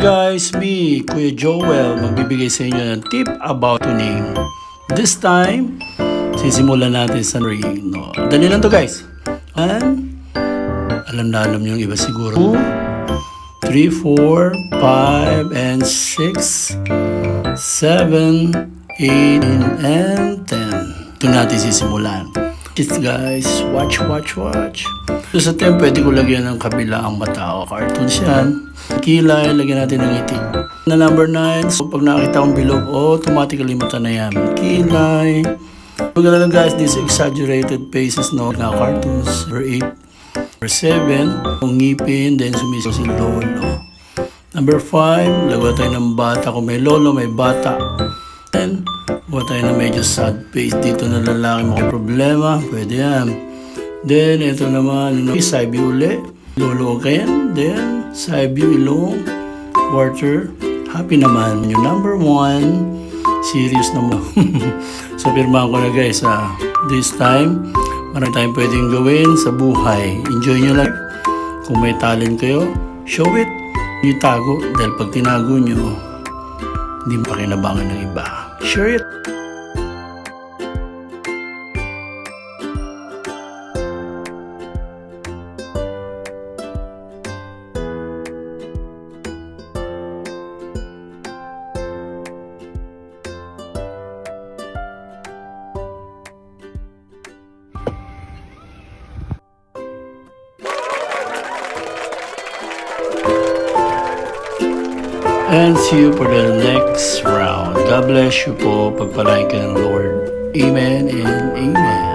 guys, me, Kuya Joel, magbibigay sa inyo ng tip about tuning. This time, sisimulan natin sa ring. No? Dali lang to guys. And, alam nyo yung iba siguro. 2, 3, 4, 5, and 6, 7, 8, and 10. Ito natin sisimulan. Guys, watch. So sa temp, pwede ko lagyan ng kabila ang mata o cartoons yan. Kilay, lagyan natin ng ngiti. Na number 9, so pag nakita kong bilog, automatically mata na yan. Kilay. Pag lang guys, these exaggerated faces no, na cartoons. Number 8. Number 7, kung ngipin, then sumiso si lolo. Number 5, lagawa tayo ng bata. Kung may lolo, may bata. Then, gawa tayo ng medyo sad face. Dito na lalaki mo problema. Pwede yan. Then, ito naman, side view uli. Lolo again. Then, side view ilong. Quarter. Happy naman. Yung number 1, serious na mo. So, pirmahan ko na guys. This time, marami tayong pwedeng gawin sa buhay. Enjoy nyo lang. Kung may talent kayo, show it. Yung tago. Dahil pag tinago nyo, hindi makinabangan ng iba. Share it. And see you for the next round. God bless you po. Pagpalain ka ng Lord. Amen and amen.